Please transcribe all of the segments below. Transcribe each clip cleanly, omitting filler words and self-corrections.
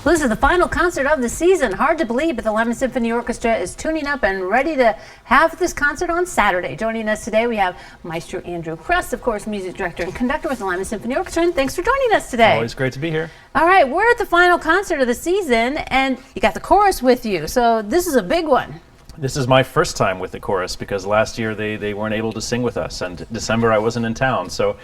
Well, this is the final concert of the season. Hard to believe, but the Lima Symphony Orchestra is tuning up and ready to have this concert on Saturday. Joining us today, we have Maestro Andrew Krust, of course, music director and conductor with the Lima Symphony Orchestra. And thanks for joining us today. Always great to be here. All right, we're at the final concert of the season, and you got the chorus with you, so this is a big one. This is my first time with the chorus because last year they weren't able to sing with us, and December I wasn't in town. So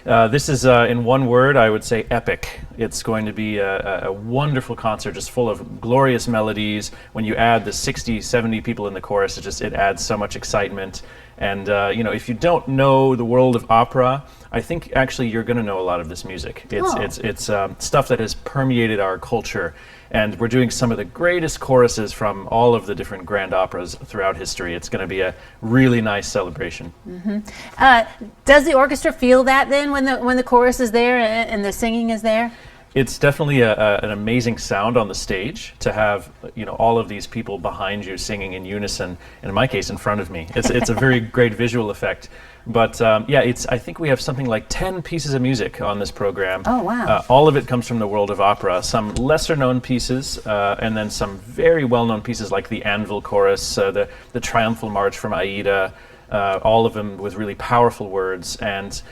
this is, in one word, I would say epic. It's going to be a wonderful concert, just full of glorious melodies. When you add the 60, 70 people in the chorus, it adds so much excitement. And if you don't know the world of opera, I think actually you're going to know a lot of this music. It's stuff that has permeated our culture. And we're doing some of the greatest choruses from all of the different grand operas throughout history. It's going to be a really nice celebration. Mm-hmm. Does the orchestra feel that then when the chorus is there and the singing is there? It's definitely an amazing sound on the stage to have all of these people behind you singing in unison. And in my case, in front of me. It's a very great visual effect. But I think we have something like 10 pieces of music on this program. Oh, wow. All of it comes from the world of opera. Some lesser known pieces, and then some very well known pieces like the Anvil Chorus, the Triumphal March from Aida. All of them with really powerful words, and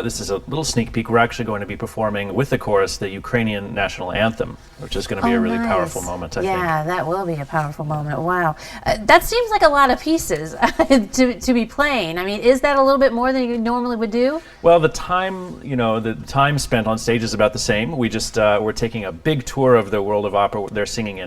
this is a little sneak peek. We're actually going to be performing with the chorus the Ukrainian national anthem, which is going to be a really powerful moment, I think. Yeah, that will be a powerful moment. Wow. That seems like a lot of pieces to be playing. I mean, is that a little bit more than you normally would do? Well, the time spent on stage is about the same. We just we're taking a big tour of the world of opera. They're singing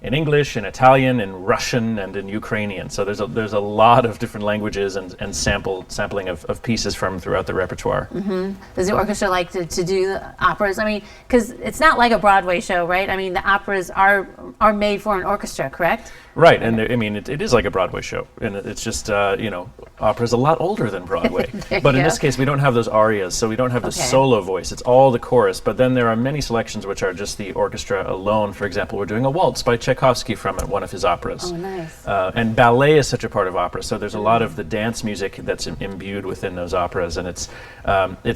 in English, in Italian, in Russian, and in Ukrainian. So there's a lot of different languages and sampling of pieces from throughout the repertoire. Mm-hmm. Does the orchestra like to do the operas? I mean, because it's not like a Broadway show, right? I mean, the operas are made for an orchestra, correct? Right, and it is like a Broadway show, and it's just opera's a lot older than Broadway. But in this case, we don't have those arias, so we don't have the solo voice. It's all the chorus. But then there are many selections which are just the orchestra alone. For example, we're doing a waltz by Tchaikovsky from one of his operas. Oh, nice. And ballet is such a part of opera, so there's a lot of the dance music that's imbued within those operas, and it's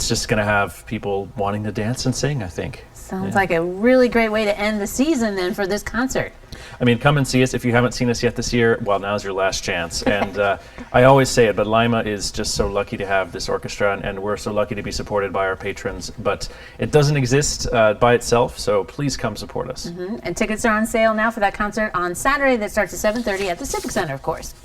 just going to have people wanting to dance and sing, I think. Sounds like a really great way to end the season then for this concert. I mean, come and see us. If you haven't seen us yet this year, well, now's your last chance. And I always say it, but Lima is just so lucky to have this orchestra, and we're so lucky to be supported by our patrons. But it doesn't exist by itself, so please come support us. Mm-hmm. And tickets are on sale now for that concert on Saturday that starts at 7:30 at the Civic Center, of course.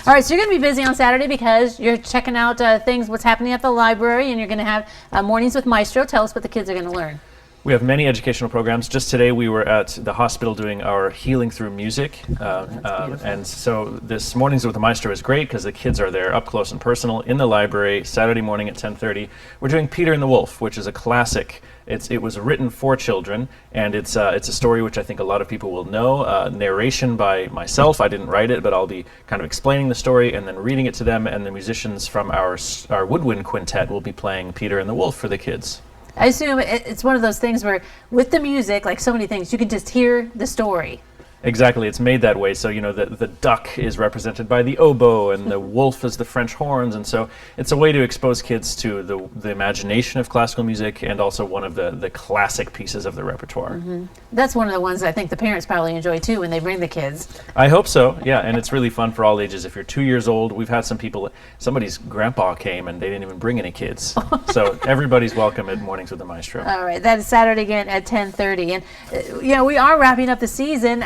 All right, so you're going to be busy on Saturday because you're checking out what's happening at the library, and you're going to have Mornings with Maestro. Tell us what the kids are going to learn. We have many educational programs. Just today we were at the hospital doing our Healing Through Music. And so this Mornings with the Maestro is great because the kids are there up close and personal in the library Saturday morning at 10:30. We're doing Peter and the Wolf, which is a classic. It was written for children, and it's a story which I think a lot of people will know. Narration by myself. I didn't write it, but I'll be kind of explaining the story and then reading it to them, and the musicians from our woodwind quintet will be playing Peter and the Wolf for the kids. I assume it's one of those things where with the music, like so many things, you can just hear the story. Exactly, it's made that way. So, the duck is represented by the oboe, and the wolf is the French horns, and so it's a way to expose kids to the imagination of classical music and also one of the classic pieces of the repertoire. Mm-hmm. That's one of the ones I think the parents probably enjoy too when they bring the kids. I hope so, yeah, and it's really fun for all ages. If you're 2 years old, we've had somebody's grandpa came and they didn't even bring any kids. So everybody's welcome at Mornings with the Maestro. All right, that is Saturday again at 10:30. And, we are wrapping up the season.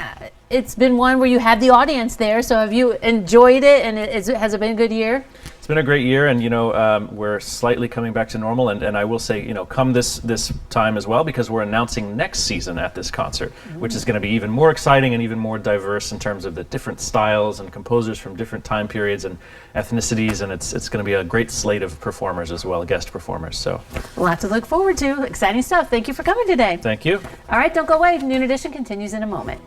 It's been one where you had the audience there, so have you enjoyed it, and has it been a good year? It's been a great year, and we're slightly coming back to normal, and I will say, come this time as well, because we're announcing next season at this concert, which is going to be even more exciting and even more diverse in terms of the different styles and composers from different time periods and ethnicities, and it's going to be a great slate of performers as well, guest performers. So a lot to look forward to. Exciting stuff. Thank you for coming today. Thank you. All right, don't go away. Noon Edition continues in a moment.